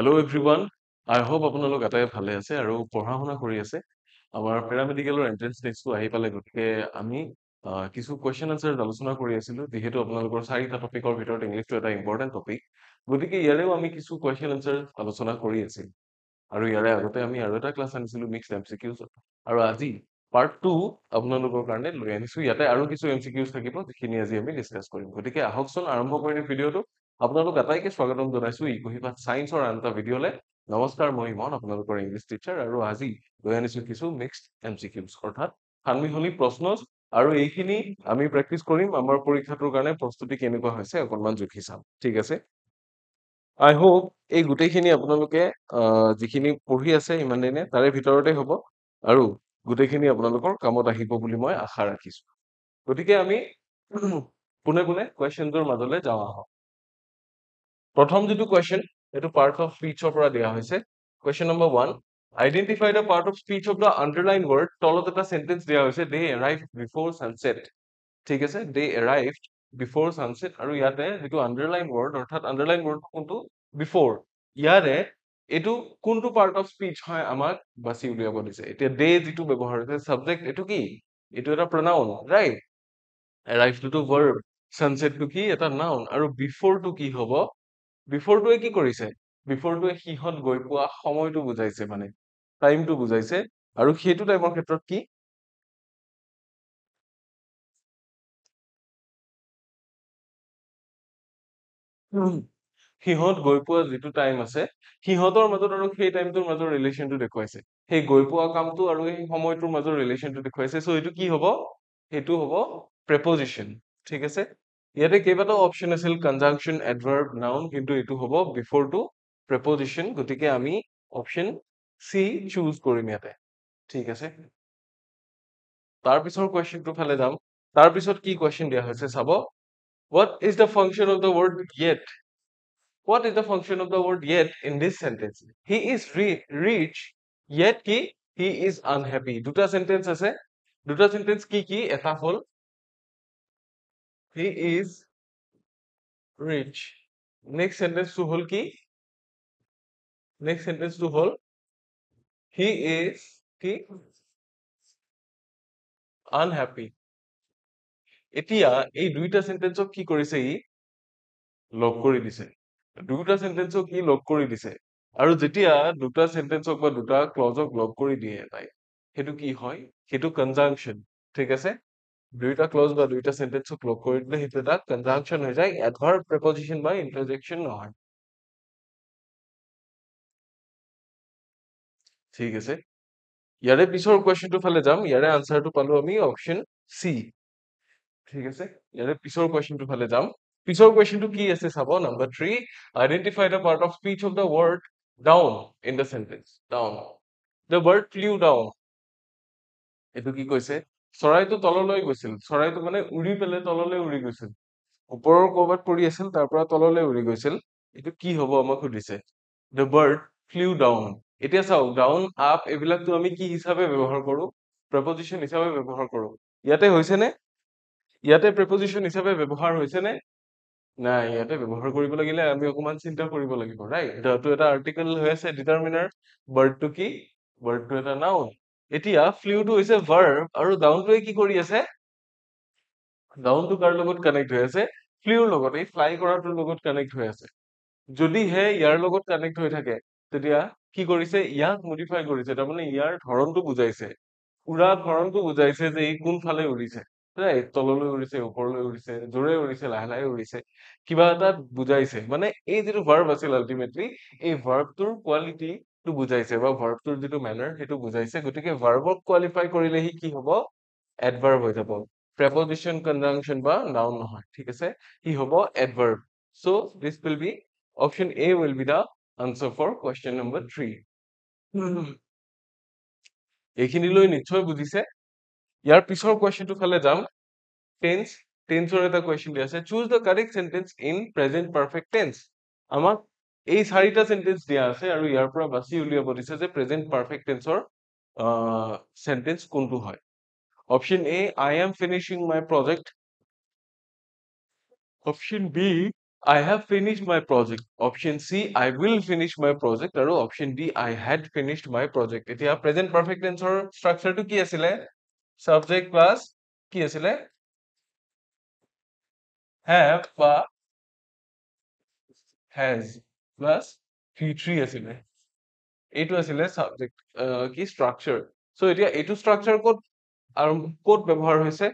Hello' everyone আই hope আপোনালোক এটাই ভালে আছে আৰু পঢ়া শুনা কৰি আছে আমাৰ পেৰামেডিকেলৰ এন্ট্ৰেন্স টেষ্টটো আহি পালে গতিকে আমি কিছু কুৱেশ্যন আনচাৰ আলোচনা কৰি আছিলো যিহেতু আপোনালোকৰ চাৰিটা টপিকৰ ভিতৰত ইংলিছটো এটা ইম্পৰ্টেণ্ট টপিক গতিকে ইয়াৰেও আমি কিছু কুৱেশ্যন আনচাৰ আলোচনা কৰি আছিলো আৰু ইয়াৰে আগতে আমি আৰু এটা ক্লাছ আনিছিলো মিক্সড এমচিকিউজ আৰু আজি পাৰ্ট 2 আপোনালোকৰ কাৰণে লৈ আনিছো ইয়াতে আৰু কিছু এমচিকিউজ থাকিব যিখিনি আজি আমি ডিছকাছ কৰিম গতিকে আহকচোন আৰম্ভ কৰিম ভিডিঅ'টো আপোনালোক আটাইকে স্বাগতম জনাইছো ইকুহিপাত সায়েন্সৰ আন এটা ভিডিঅ'লে নমস্কাৰ মই ইমন আপোনালোকৰ ইংলিছ টিচাৰ আৰু আজি লৈ আনিছো কিছু মিক্সড এমচিকিউজ অৰ্থাৎ সানমিহলি প্ৰশ্ন আৰু এইখিনি আমি প্ৰেক্টিচ কৰিম আমাৰ পৰীক্ষাটোৰ কাৰণে প্ৰস্তুতি কেনেকুৱা হৈছে অকণমান জুখি চাম ঠিক আছে আই হোপ এই গোটেইখিনি আপোনালোকে যিখিনি পঢ়ি আছে ইমান দিনে তাৰে ভিতৰতে হ'ব আৰু গোটেইখিনি আপোনালোকৰ কামত আহিব বুলি মই আশা ৰাখিছো গতিকে আমি পোনে পোনে কুৱেশ্যনটোৰ মাজলৈ যাওঁ আহক প্ৰথম যেটো কোয়েশ্চন এটো পাৰ্ট অফ স্পিচৰ পৰা দিয়া হৈছে question number 1 identify the part of speech of the underline word তলত এটা সেন্টেন্স দিয়া হৈছে দে এৰাইভ বিফোৰ সানসেট ঠিক আছে দে এৰাইভড বিফোৰ সানসেট আৰু ইয়াতে যেটো আন্ডাৰলাইন ওয়াৰ্ড অৰ্থাৎ আন্ডাৰলাইন ওয়াৰ্ড কোনটো বিফোৰ ইয়াৰে এটো কোনটো পার্ট অফ স্পিচ হয় আমাক বাছি উলিয়াব দিছে এতিয়া দে যেটো ব্যৱহাৰ হৈছে সাবজেক্ট এটো কি এটো এটা pronoun right arrive to verb sunset to কি এটা নাউন আৰু বিফোৰ টু কি হ'ব বিফোৰটোৱে কি কৰিছে বিফোৰটোৱে হিহত গৈ পোৱা সময়টো বুজাইছে মানে টাইমটো বুজাইছে আৰু সেইটো টাইমৰ ক্ষেত্ৰত কি হিহত গৈ পোৱা যেটো টাইম আছে হিহতৰ মাজত আৰু সেই টাইমটোৰ মাজৰ ৰিলেচনটো দেখুৱাইছে সেই গৈ পোৱা কামটো আৰু এই সময়টোৰ মাজৰ ৰিলেচনটো দেখুৱাইছে সো এটো কি হ'ব হেতু হ'ব প্ৰেপজিশন ঠিক আছে ইয়াতে কেইবাটাও অপচন আছিল কনজাংকচন এডভাৰ্ব নাউন কিন্তু এটো হ'ব বিফোৰ টু প্ৰেপজিশন গতিকে আমি অপচন সি চুজ কৰিম ইয়াতে ঠিক আছে তাৰ পিছৰ কোৱেশ্চনটো ফালে যাম তাৰ পিছত কি কোৱেশ্চন দিয়া হৈছে চাব what is the function of the word yet what is the function of the word yet in this sentence he is rich yet he is unhappy দুটা সেন্টেন্স আছে দুটা সেন্টেন্স কি এটা হল he is rich next sentence to হল কি next sentence to hall he is unhappy এতিয়া এই দুইটা সেন্টেন্সক কি কৰিছে ই লগ কৰি দিছে দুটা সেন্টেন্সক কি লগ কৰি দিছে আৰু যেতিয়া দুটা সেন্টেন্সক বা দুটা ক্লজক লগ কৰি দিয়ে তাই হেতু কি হয় হেতু কনজাংকশন ঠিক আছে দুইটা ক্লজ বা দুইটা সেন্টেন্সক লগ কৰি দিলে হেতু এটা কনজাংকশন হৈ যায় এডভাৰ্ব প্ৰেপজিশন বা ইন্টাৰজেকশন নহয় ঠিক আছে ইয়াৰে পিছৰ কোৱেশ্চনটো ফালে যাম ইয়াৰে আনসাৰটো পালো আমি অপচন সি ঠিক আছে ইয়াৰে পিছৰ কোৱেশ্চনটো ফালে যাম পিছৰ কোৱেশ্চনটো কি আছে sub number 3 identify the part of speech of the word down in the sentence down the bird flew down এটো কি কৈছে চৰাইটো তললৈ গৈছিল চৰাইটো মানে উৰি পেলে তললৈ উৰি গৈছিল ওপৰৰ কৰবাত পৰি আছিল তাৰ পৰা তললৈ উৰি গৈছিল এটো কি হ'ব আমাক সুধিছে দ্য বার্ড ফ্লিউ ডাউন এতিয়া চাও ডাউন আপ এবিলাকটো আমি কি হিচাপে ব্যৱহাৰ কৰো প্ৰেপজিশন হিচাপে ব্যৱহাৰ কৰো ইয়াতে হৈছে নে ইয়াতে প্ৰেপজিশন হিচাপে ব্যৱহাৰ হৈছে নে নাই ইয়াতে ব্যৱহাৰ কৰিব লাগিলে আমি অকমান চিন্তা কৰিব লাগিব ৰাইট তো এটা আৰ্টিকেল হৈ আছে ডিটাৰমিনাৰ বাৰ্ডটো কি বাৰ্ডটো এটা নাউন এতিয়া ফ্লিউটো হৈছে ভাৰ্ব আৰু ডাউনটোৱে কি কৰি আছে ডাউনটো কাৰ লগত কানেক্ট হৈ আছে ফ্লিউৰ লগত এই ফ্লাই কৰাটোৰ লগত কানেক্ট হৈ আছে যদি হে ইয়াৰ লগত কানেক্ট হৈ থাকে তেতিয়া কি কৰিছে ইয়াক মডিফাই কৰিছে তাৰমানে ইয়াৰ ধৰণটো বুজাইছে উৰা ধৰণটো বুজাইছে যে এই কোন ফালে উৰিছে ৰাইট তললৈ উৰিছে ওপৰলৈ উৰিছে জোৰে উৰিছে লাহে লাহে উৰিছে কিবা এটা বুজাইছে মানে এই যেটো ভাৰ্ব আছিল আলটিমেটলি এই ভাৰ্বটোৰ কোৱালিটি টো বুজাইছে বা ভাৰ্বটোৰ যেটো ম্যানাৰ হেতু বুজাইছে গতিকে ভাৰ্বক কোৱালিফাই কৰিলে হি কি হ'ব এডভাৰ্ব হৈ যাব প্ৰেপজিশন কনজাংকশন বা নাউন নহয় ঠিক আছে হি হ'ব adverb so this will be option A will be the answer for question number 3 এইখিনিলৈ নিশ্চয় বুজিছে ইয়াৰ পিছৰ কোৱেশ্চনটো ফালে যাম টেন্স টেন্সৰ এটা কোৱেশ্চন দিয়া আছে choose the correct sentence in present perfect tense আমাক এই চাৰিটা সেন্টেন্স দিয়া আছে আৰু ইয়াৰ পৰা বাছি উলিয়াব দিছে যে প্ৰেজেন্ট পাৰফেক্ট টেন্সৰ সেন্টেন্স কোনটো হয় option A I am finishing my project option B I have finished my project. Option C, I will finish my project. আৰু option D, I had finished my project. এতিয়া present perfect tense ৰ structure টো কি আছিলে? Subject plus কি আছিলে? Have বা has plus V3 আছিলে। এইটো আছিলে subject কি structure. So এতিয়া এইটো structure ক'ত আৰু ক'ত ব্যৱহাৰ হৈছে?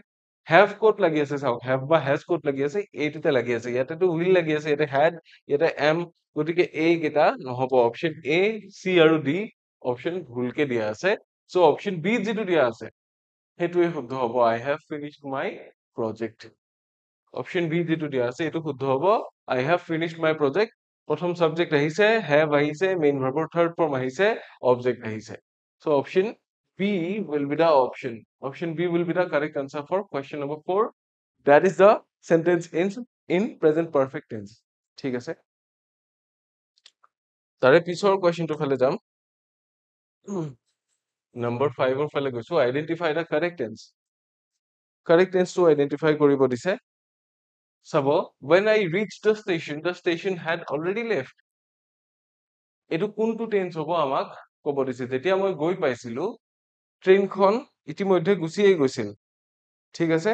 Have ক'ত লাগি আছে চাওক, have বা has ক'ত লাগি আছে? এইটোতে লাগি আছে। ইয়াতেতো will লাগি আছে, ইয়াতে had, ইয়াতে am, গতিকে এই কেইটা নহ'ব। অপশ্যন A, C আৰু D অপশ্যন ভুলকে দিয়া আছে। So অপশ্যন B যিটো দিয়া আছে সেইটোৱে শুদ্ধ হ'ব। I have finished my project. Option B যিটো দিয়া আছে এইটো শুদ্ধ হ'ব। I have finished my project. প্ৰথম subject আহিছে, have আহিছে, main verb ৰ third form আহিছে, object আহিছে। So option B will be the option. Option B will be the correct answer for question number 4. That is the sentence in present perfect tense. ঠিক আছে? তাৰে পিছৰ questionটোৰ ফালে যাম। Number 5 ৰ ফালে গৈছো। Identify the correct tense. Correct tense টো identify কৰিব দিছে। চাব, when I reached the station had already left. এইটো কোনটো টেন্স হ'ব আমাক ক'ব দিছে। যেতিয়া মই গৈ পাইছিলো ট্ৰেইনখন ইতিমধ্যে গুচিয়েই গৈছিল। ঠিক আছে?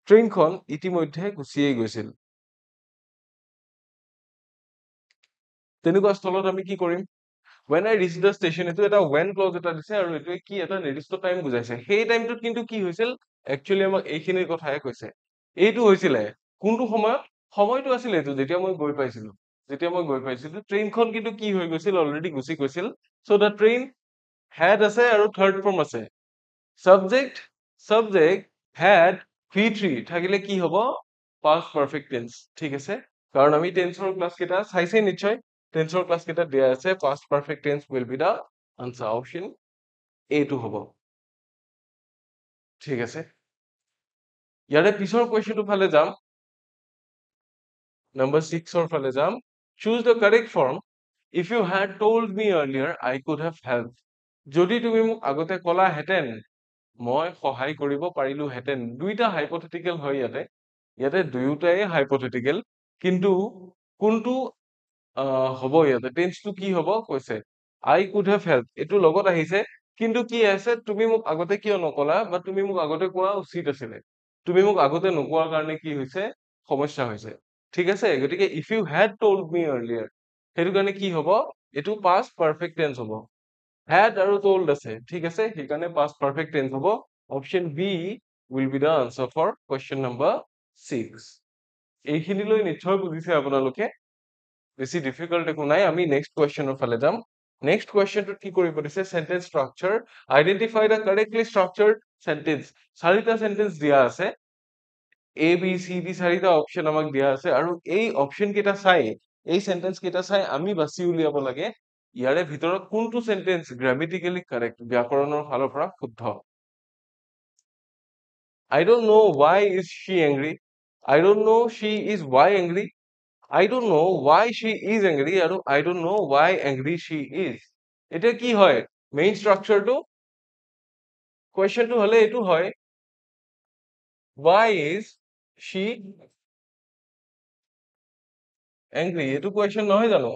ট্ৰেইনখন ইতিমধ্যে গুচিয়েই গৈছিল। তেনেকুৱা স্থলত আমি কি কৰিম? When I reached the station, এইটো এটা when clause এটা দিছে আৰু এইটোৱে কি এটা নিৰ্দিষ্ট টাইম বুজাইছে। সেই টাইমটোত কিন্তু কি হৈছিল? একচুৱেলি আমাক এইখিনিৰ কথাহে কৈছে। এইটো হৈছিলে কোনটো সময়ত? সময়টো আছিলে এইটো যেতিয়া মই গৈ পাইছিলো। যেতিয়া মই গৈ পাইছিলো ট্ৰেইনখন কিন্তু কি হৈ গৈছিল? অলৰেডি গুচি গৈছিল। So the train had আছে আৰু third form আছে। Subject had V3 থাকিলে কি হ'ব? Past perfect tense. ঠিক আছে? কাৰণ আমি টেন্সৰ ক্লাছ কেইটা চাইছে নিশ্চয়। টেন্সৰ ক্লাছ কেইটা দিয়া আছে। Past perfect tense will be the answer. Option A টো হ'ব। ঠিক আছে? ইয়াৰে পিছৰ কুৱেশ্যনটো ফালে যাম। Number 6 ৰ ফালে যাম। Choose the correct form. If you had told me earlier, I could have helped. যদি তুমি মোক আগতে ক'লাহেঁতেন মই সহায় কৰিব পাৰিলোহেঁতেন। দুইটা হাইপথেটিকেল হয় ইয়াতে। ইয়াতে দুয়োটাই হাইপথেটিকেল। কিন্তু কোনটো হ'ব ইয়াতে? টেন্সটো কি হ'ব কৈছে? I could have helped. এইটো লগত আহিছে। কিন্তু কি আছে? তুমি মোক আগতে কিয় নকলা বা তুমি মোক আগতে কোৱা উচিত আছিলে। তুমি মোক আগতে নোকোৱাৰ কাৰণে কি হৈছে? সমস্যা হৈছে। ঠিক আছে? গতিকে if you had told me earlier, সেইটো কাৰণে কি হ'ব? এইটো past perfect tense হ'ব। had আৰু told আছে। ঠিক আছে? সেইকাৰণে past perfect tense হ'ব। Option B will be the answer for question number 6. এইখিনিলৈ নিশ্চয় বুজিছে আপোনালোকে। বেছি ডিফিকাল্ট একো নাই। আমি নেক্সট কুৱেশ্যনৰ ফালে যাম। নেক্সট কুৱেশ্যনটোত কি কৰিব দিছে? Sentence structure. Identify the correctly structured sentence. চাৰিটা চেণ্টেন্স দিয়া আছে। A, B, C, D চাৰিটা অপশ্যন আমাক দিয়া আছে আৰু এই অপশ্যন কেইটা চাই, এই চেণ্টেন্স কেইটা চাই আমি বাছি উলিয়াব লাগে ইয়াৰে ভিতৰত কোনটো চেণ্টেন্স গ্ৰামেটিকেলি কাৰেক্ট, ব্যাকৰণৰ ফালৰ পৰা শুদ্ধ। I don't know why is she angry. I don't know she is why angry. I don't know why she is angry আৰু I don't know why angry she is. এতিয়া কি হয়? মেইন ষ্ট্ৰাকচাৰটো কুৱেশ্যনটো হ'লে এইটো হয় why is she angry? এইটো question নহয় জানো?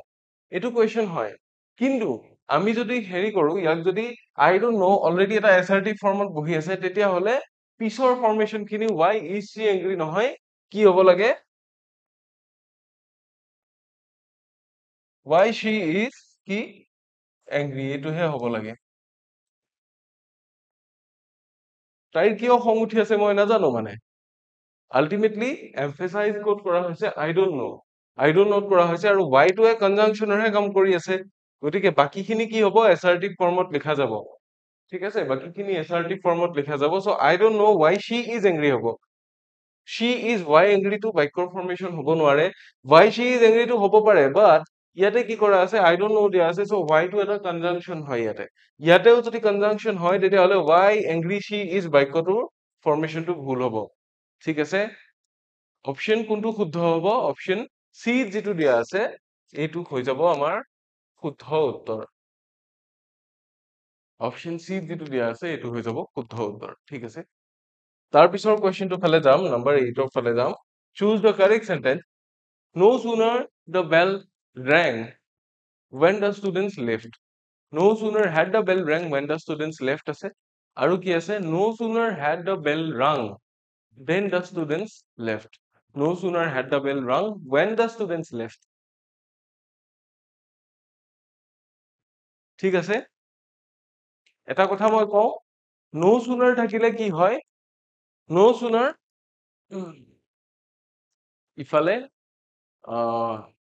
এইটো কুৱেশ্যন হয়। কিন্তু আমি যদি হেৰি কৰো ইয়াক যদি I don't know অলৰেডি এটা assertive ফৰ্মত বহি আছে তেতিয়াহ'লে পিছৰ ফৰ্মেশ্যন খিনি why is she angry নহয়, কি হ'ব লাগে? Why she is কি angry এইটোহে হ'ব লাগে। তাইৰ কিয় খং উঠি আছে মই নাজানো মানে। আল্টিমেটলি এমফেচাইজ ক'ত কৰা হৈছে? I don't know. I don't know কৰা হৈছে আৰু why টোৱে কনজাংচনৰহে কাম কৰি আছে। গতিকে বাকীখিনি কি হ'ব? assertive ফৰ্মত লিখা যাব। ঠিক আছে? বাকীখিনি assertive ফৰ্মত লিখা যাব। So I don't know why she is angry হ'ব। she is why angry টো বাক্যৰ ফৰ্মেশ্যন হ'ব নোৱাৰে। why she is angry টো হ'ব পাৰে বাট ইয়াতে কি কৰা আছে? I don't know দিয়া আছে। so why টো এটা কনজাংচন হয় ইয়াতে। ইয়াতেও যদি কনজাংচন হয় তেতিয়াহ'লে why angry she is বাক্যটোৰ ফৰ্মেশ্যনটো ভুল হ'ব। ঠিক আছে? অপশ্যন কোনটো শুদ্ধ হ'ব? অপশ্যন চি যিটো দিয়া আছে এইটো হৈ যাব আমাৰ শুদ্ধ উত্তৰ। অপশ্যন চি যিটো দিয়া আছে এইটো হৈ যাব শুদ্ধ উত্তৰ। ঠিক আছে? তাৰ পিছৰ কুৱেশ্যনটো ফালে যাম। নাম্বাৰ 8 ৰ ফালে যাম। Choose the correct sentence No sooner the bell rang when the students left. No sooner had the bell rang when the students left আছে আৰু কি আছে no sooner had the bell rung then the students left. No sooner had the bell rung when the students left. ঠিক আছে এটা কথা মই কওঁ no sooner থাকিলে কি হয় no sooner ইফালে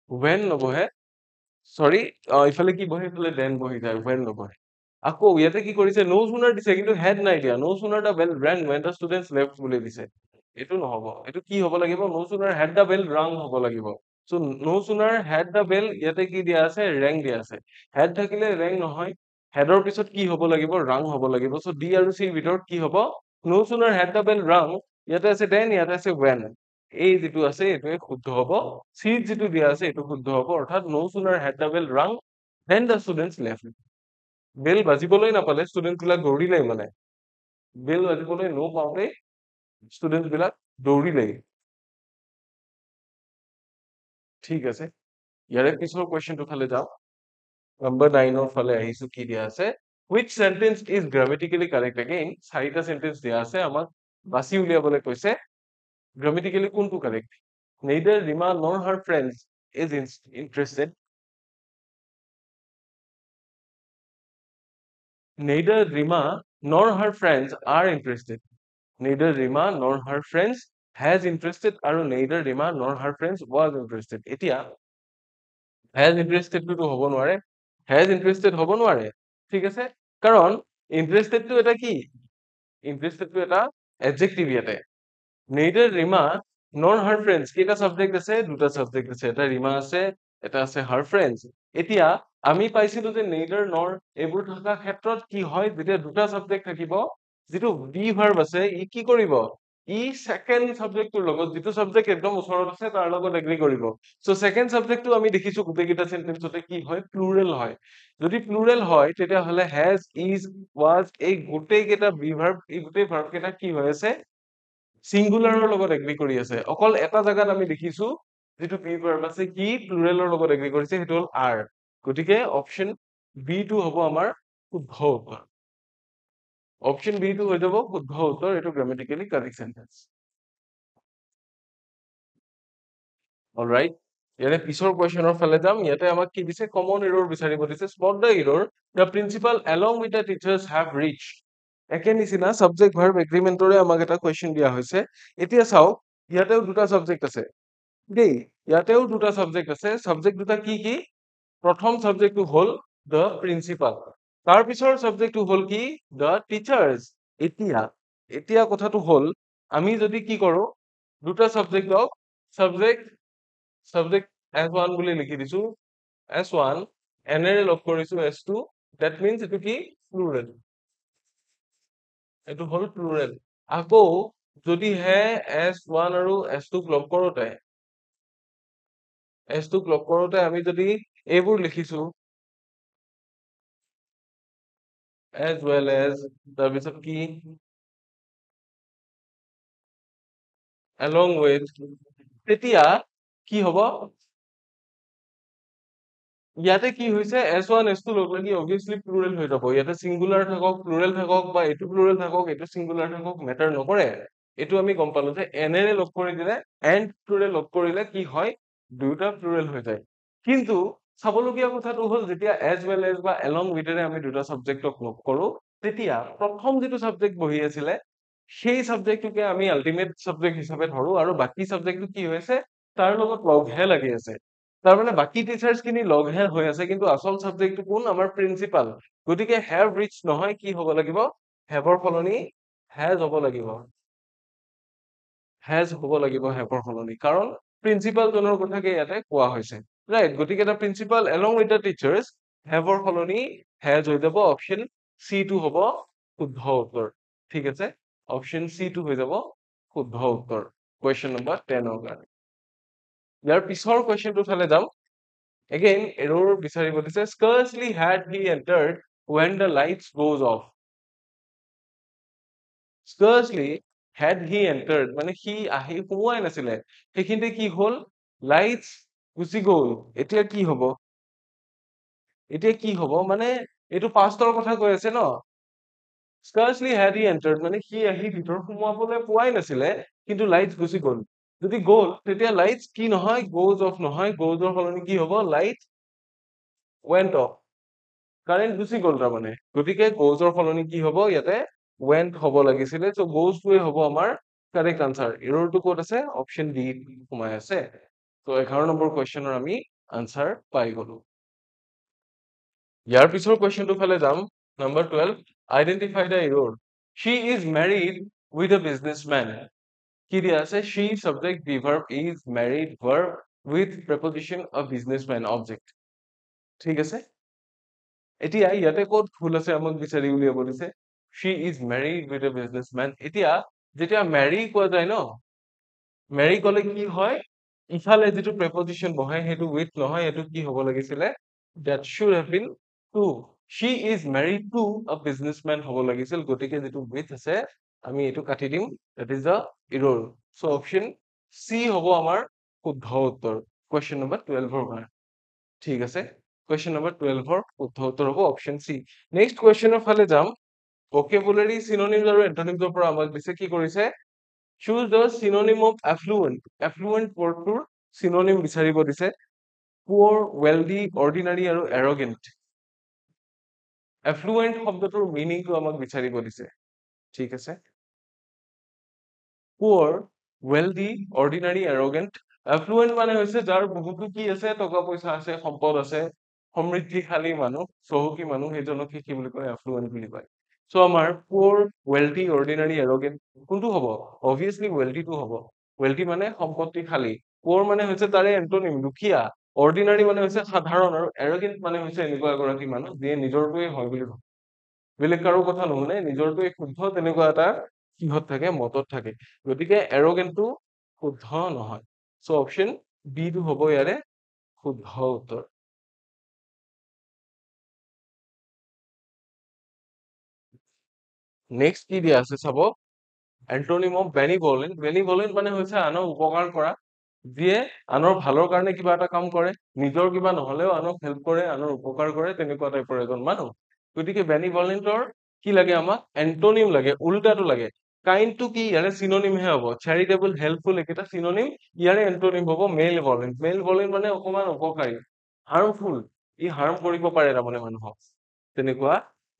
when নবহে সৰি ইফালে কি বহে ইফালে then বহি যায় when নবহে আকৌ ইয়াতে কি কৰিছে no sooner দিছে কিন্তু had নাই দিয়া no sooner the bell rang when the students left বুলি দিছে এইটো নহব এইটো কি হ'ব লাগিব no sooner had the bell rung হ'ব লাগিব so no sooner had the bell ইয়াতে কি দিয়া আছে rang দিয়া আছে had থাকিলে rang নহয় headৰ পিছত কি হ'ব লাগিব rung হ'ব লাগিব so d আৰু c ৰ ভিতৰত কি হ'ব no sooner had the bell rung ইয়াতে আছে then ইয়াতে আছে when এই যেটো আছে এটোৱে শুদ্ধ হ'ব c যেটো দিয়া আছে এটো শুদ্ধ হ'ব অৰ্থাৎ no sooner had the bell rung then the students left বেল বাজিবলৈ নাপালে ষ্টুডেন্ট বিলাক দৌৰিলেই মানে বেল বাজিবলৈ নো পাওঁতে ষ্টুডেন্ট বিলাক দৌৰিলেই ঠিক আছে ইয়াৰে পিছৰ কোৱেশ্চনটো ফালে যাওঁ নাম্বাৰ 9 ৰ ফালে আহিছো কি দিয়া আছে which sentence is grammatically correct again চাৰিটা সেন্টেন্স দিয়া আছে আমাক বাছি উলিয়াবলৈ কৈছে grammatically কোনটো correct neither Rima nor her friends is interested neither Rima nor her friends are interested neither Rima nor her friends has interested আৰু neither Rima nor her friends was interested এতিয়া has interested to হ'ব নোৱাৰে has interested হ'ব নোৱাৰে ঠিক আছে কাৰণ interested to এটা কি interested to এটা adjective ইয়াতে neither Rima nor her friends কেইটা subject আছে দুটা subject আছে এটা Rima আছে এটা আছে her friends এতিয়া আমি পাইছিলো যে neither nor এইবোৰ থকা ক্ষেত্ৰত কি হয় যেতিয়া দুটা subject থাকিব যেটো be verb আছে ই কি কৰিব ই সেকেন্ড সাবজেক্টৰ লগত যেটো সাবজেক্ট একদম ওচৰত আছে তাৰ লগত এগ্ৰি কৰিব সো সেকেন্ড সাবজেক্টটো আমি দেখিছো গোটেইকেইটা সেন্টেন্সতে কি হয় প্লুৰেল হয় যদি প্লুৰেল হয় তেতিয়া হলে has is was এই গোটেইকেইটা be verb এই গোটেই verb কেইটা কি হৈ আছে সিঙ্গুলাৰৰ লগত এগ্ৰি কৰি আছে অকল এটা জায়গাত আমি দেখিছো যেটো be verb আছে কি প্লুৰেলৰ লগত এগ্ৰি কৰিছে হেতু হল are গতিকে অপচন বি টো হ'ব আমাৰ শুদ্ধ উত্তৰ অপচন বি টো হৈ যাব শুদ্ধ উত্তৰ এটো গ্ৰামাটিক্যালি কাৰেক্ট সেন্টেন্স অলৰাইট ইয়াৰে পিছৰ কোৱেশ্চনৰ ফালে যাম ইয়াতে আমাক কি দিছে কমন এৰৰ বিচাৰিব দিছে spot the error the principal along with the teachers have reached একে নিচিনা সাবজেক্ট ভাৰ্ব এগ্ৰিমেন্টৰে আমাক এটা কোৱেশ্চন দিয়া হৈছে এতিয়া চাও ইয়াতেও দুটা সাবজেক্ট আছে দেই ইয়াতেও দুটা সাবজেক্ট আছে সাবজেক্ট দুটা কি কি প্ৰথম সাবজেক্টটো হল দ্য প্ৰিন্সিপাল তাৰ পিছৰ সাবজেক্টটো হল কি দ্য টিচাৰ্স এতিয়া এতিয়া কথাটো হল আমি যদি কি কৰো দুটা সাবজেক্টক সাবজেক্ট সাবজেক্ট s1 বুলি লিখি দিছো s1 এনেৰে লগ কৰিছো s2 that means এটো কি প্লুৰেল এটো হল প্লুৰেল আকৌ যদি হে s1 আৰু s2 লগ কৰোতে s2 লগ কৰোতে আমি যদি এইবোৰ লিখিছো as well as তাৰপিছত কি along with তেতিয়া কি হ'ব ইয়াতে কি হৈছে s1 s2 লগ লাগি obviously প্লুৰেল হৈ যাব ইয়াতে সিঙ্গুলাৰ থাকক প্লুৰেল থাকক বা এটো প্লুৰেল থাকক এটো সিঙ্গুলাৰ থাকক মেটাৰ নকৰে এটো আমি গম পালো যে এনেৰে লগ কৰি দিলে এন্ড প্লুৰেল লগ কৰিলে কি হয় দুটা প্লুৰেল হৈ যায় কিন্তু চাবলগীয়া কথাটো হল যেতিয়া as well as বা along with এৰে আমি দুটা সাবজেক্টক লগ কৰো তেতিয়া প্ৰথম যেটো সাবজেক্ট বহি আছিল সেই সাবজেক্টটোকে আমি আল্টিমেট সাবজেক্ট হিচাপে ধৰো আৰু বাকি সাবজেক্টটো কি হৈছে তাৰ লগত লগহে লাগি আছে তাৰ মানে বাকি টিচাৰ্স খিনি লগহে হৈ আছে কিন্তু আসল সাবজেক্টটো কোন আমাৰ প্ৰিন্সিপাল গতিকে have reached নহয় কি হ'ব লাগিব haveৰ ফলনি has হ'ব লাগিব has হ'ব লাগিব haveৰ ফলনি কাৰণ প্ৰিন্সিপাল জনৰ কথাকে ইয়াতে কোৱা হৈছে ৰাইট গতিকে এটা principal along with the teachers haveৰ ফলনি has হৈ যাব অপচন সি টো হ'ব শুদ্ধ উত্তৰ ঠিক আছে অপচন সি টো হৈ যাব শুদ্ধ উত্তৰ কোৱেশ্চন নম্বৰ 10 ৰ কাৰণে ইয়াৰ পিছৰ কোৱেশ্চনটো ফালে যাম again error বিচাৰিব দিছে scarcely had he entered when the lights goes off scarcely had he entered মানে সি আহি সোমোৱাই নাছিলে সেইখিনিতে কি হল লাইটস গুচি গ'ল এতিয়া কি হ'ব মানে এইটো পাষ্টৰ কথা কৈ আছে ন scarcely had he entered মানে সি আহি ভিতৰত সোমাবলৈ পোৱাই নাছিলে কিন্তু লাইটস গুচি গ'ল যদি গ'ল তেতিয়া লাইটস কি নহয় goes off নহয় goes ৰ সলনি কি হ'ব লাইট went off কাৰেণ্ট গুচি গ'ল তাৰমানে গতিকে goes ৰ সলনি কি হ'ব ইয়াতে went হ'ব লাগিছিলে so goes টোৱে হ'ব আমাৰ কাৰেক্ট আনসাৰ এৰৰটো ক'ত আছে অপচন ডি সোমাই আছে তো 11 নম্বৰ কুৱেশ্যনৰ আমি আনসাৰ পাই গলো ইয়াৰ পিছৰ কুৱেশ্যনটো ফালে যাম number 12 identify the error she is married with a businessman কি দিয়া আছে she subject be verb is married verb with preposition a businessman object ঠিক আছে এতিয়া ইয়াতে ক'ত ভুল আছে আমাক বিচাৰি উলিয়াব দিছে she is married with a businessman এতিয়া যেতিয়া marry কোৱা যায় ন marry ক'লে কি হয় ইফালে যেটো preposition বহাই হেতু with নহয় এটো কি হ'ব লাগিছিলে that should have been to she is married to a businessman হ'ব লাগিছিল গতিকে যেটো with আছে আমি এটো কাটি দিম that is the error so option C হ'ব আমাৰ শুদ্ধ উত্তৰ question number 12 ৰ কাৰণে ঠিক আছে question number 12 ৰ শুদ্ধ উত্তৰ হ'ব option C next question ৰ ফালে যাম vocabulary synonyms আৰু antonyms ৰ পৰা আমাক দিছে কি কৰিছে choose the synonym of affluent affluent wordটোৰ synonym বিচাৰিব দিছে poor wealthy ordinary আৰু arrogant affluent শব্দটোৰ মিনিংটো আমাক বিচাৰিব দিছে ঠিক আছে poor wealthy ordinary arrogant affluent মানে হৈছে যাৰ বহুতো কি আছে টকা পইচা আছে সম্পদ আছে সমৃদ্ধিশালী মানুহ চহকী মানুহ সেইজনক কি বুলি কয় affluent বুলি কয় সো আমাৰ poor wealthy ordinary arrogant কোনটো হ'ব obviously wealthy টো হ'ব wealthy মানে সম্পত্তিশালী poor মানে হৈছে তাৰে এন্টোনিম দুখীয়া ordinary মানে হৈছে সাধাৰণ আৰু arrogant মানে হৈছে এনেকুৱা এগৰাকী মানুহ যিয়ে নিজৰটোৱে হয় বুলি ভাবে বেলেগ কাৰো কথা নুশুনে নিজৰটোৱে শুদ্ধ তেনেকুৱা এটা কিহত থাকে মতত থাকে গতিকে arrogant টো শুদ্ধ নহয় সো অপচন বি টো হ'ব ইয়াৰে শুদ্ধ উত্তৰ নেক্সট কি দিয়া আছে চাব এন্টোনিম অফ বেনিভলেন্ট বেনিভলেন্ট মানে হৈছে আনৰ উপকাৰ কৰা যিয়ে আনৰ ভালৰ কাৰণে কিবা এটা কাম কৰে নিজৰ কিবা নহলেও আনক হেল্প কৰে আনৰ উপকাৰ কৰে তেনেকুৱা টাইপৰ এজন মানুহ গতিকে বেনিভলেন্টৰ কি লাগে আমাক এন্টোনিম লাগে উল্টাটো লাগে কাইন্ড টু কি ইয়াৰে সিনোনিম হে হ'ব চেৰিটেবল হেল্পফুল একেটা সিনোনিম ইয়াৰে এন্টোনিম হ'ব মেলভলেন্ট মানে অকমান উপকাৰী হাৰ্মফুল ই হাৰ্ম কৰিব পাৰে তাৰমানে মানুহক তেনেকুৱা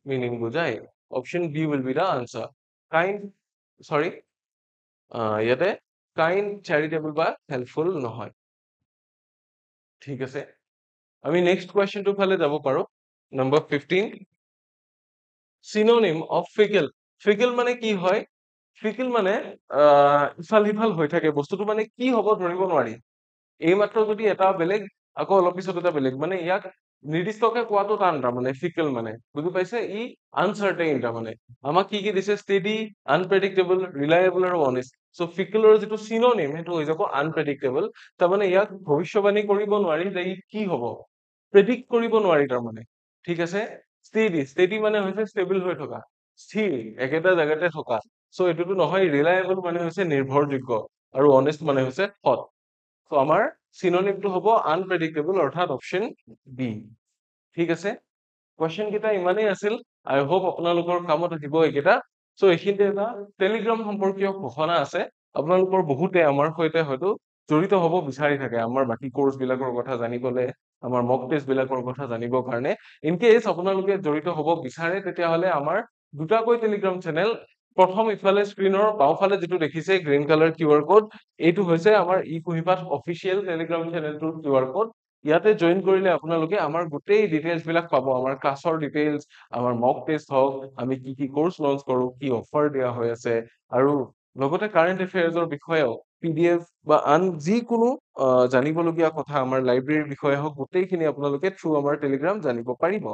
মিনিং বুজায় option B will be the answer kind sorry ইয়াতে কাইন্ড চেৰিটেবল বা হেল্পফুল নহয় ঠিক আছে আমি নেক্সট কোৱেশ্চনটো ফালে যাব পাৰো number 15 synonym of fickle fickle মানে কি হয় fickle মানে ইফাল সিফাল হৈ থাকে বস্তুটো মানে কি হ'ব ধৰিব নোৱাৰি এই মাত্ৰ যদি এটা বেলেগ আকৌ অলপ পিছত এটা বেলেগ মানে ইয়াক নিৰ্দিষ্টকে কোৱাটো টান মানে fickle মানে বুজি পাইছে ই আনসাৰ্টেইন মানে আমাক কি দিছে steady unpredictable reliable আৰু honest so fickle ৰ যেটো synonym হেতু হৈ যাব unpredictable তাৰমানে ইয়াক ভৱিষ্যবাণী কৰিব নোৱাৰি যে ই কি হ'ব প্ৰেডিক্ট কৰিব নোৱাৰি তাৰমানে ঠিক আছে steady মানে হৈছে stable হৈ থকা স্থিৰ একেটা জায়গাতে থকা সো এটোটো নহয় reliable মানে হৈছে নিৰ্ভৰযোগ্য আৰু honest মানে হৈছে সৎ সো আমাৰ সিনোনিমটো হ'ব unpredictable অৰ্থাৎ অপচন বি ঠিক আছে কোৱেশ্চন কেইটা ইমানেই আছিল আই হোপ আপোনালোকৰ কামত আহিব এইকেইটা সো এইখিনিতে এটা টেলিগ্ৰাম সম্পৰ্কীয় ঘোষণা আছে আপোনালোকৰ বহুতে আমাৰ সৈতে হয়তো জড়িত হ'ব বিচাৰি থাকে আমাৰ বাকি কোৰ্স বিলাকৰ কথা জানিবলে আমাৰ মক টেষ্ট বিলাকৰ কথা জানিবৰ কাৰণে ইন কেস আপোনালোকে জড়িত হ'ব বিচাৰে তেতিয়া হলে আমাৰ দুটাকৈ টেলিগ্ৰাম চেনেল প্ৰথম ইফালে স্ক্ৰিনৰ বাওফালে যেটো দেখিছে গ্ৰীন কালাৰ কিউআৰ কোড এইটো হৈছে আমাৰ ই কুহিপাত অফিচিয়েল টেলিগ্ৰাম চেনেলটোৰ কিউআৰ কোড ইয়াতে জয়েন কৰিলে আপোনালোকে আমাৰ গোটেই ডিটেইলছ বিলাক পাব আমাৰ ক্লাছৰ ডিটেইলছ আমাৰ মক টেষ্ট হওক আমি কি কোৰ্স লঞ্চ কৰো কি অফাৰ দিয়া হৈ আছে আৰু লগতে কাৰেন্ট এফেয়াৰ্সৰ বিষয়েও পিডিএফ বা আন যিকোনো জানিবলগীয়া কথা আমাৰ লাইব্ৰেৰীৰ বিষয়ে হওক গোটেইখিনি আপোনালোকে থ্ৰু আমাৰ টেলিগ্ৰাম জানিব পাৰিব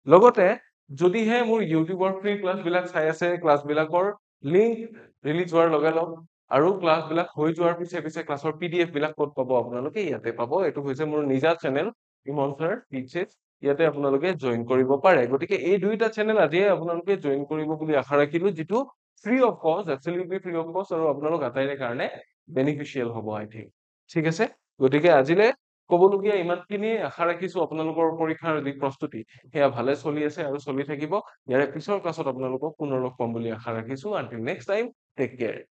লগতে যদিহে মোৰ ইউটিউবৰ ফ্ৰী ক্লাছ বিলাক চাই আছে ক্লাছ বিলাকৰ লিংক ৰিলিজ হোৱাৰ লগে লগে আৰু ক্লাছ বিলাক হৈ যোৱাৰ পিছে পিছে ক্লাছৰ পিডিএফ বিলাক ক'ত পাব আপোনালোকে ইয়াতে পাব এটো হৈছে মোৰ নিজা চেনেল ইমন স্যাৰ টিচেছ ইয়াতে আপোনালোকে জয়েন কৰিব পাৰে গতিকে এই দুইটা চেনেল আজিয়ে আপোনালোকে জয়েন কৰিব বুলি আশা ৰাখিলো যেটো ফ্ৰী অফ কষ্ট absolutely ফ্ৰী অফ কষ্ট আৰু আপোনালোক আটাইৰে কাৰণে বেনিফিচিয়েল হ'ব আই থিংক ঠিক আছে গতিকে আজিলে ক'বলগীয়া ইমানখিনিয়ে। আশা ৰাখিছো আপোনালোকৰ পৰীক্ষাৰ যি প্ৰস্তুতি সেয়া ভালে চলি আছে আৰু চলি থাকিব। ইয়াৰে পিছৰ ক্লাছত আপোনালোকক পুনৰ লগ পাম বুলি আশা ৰাখিছো। Until next time, take care.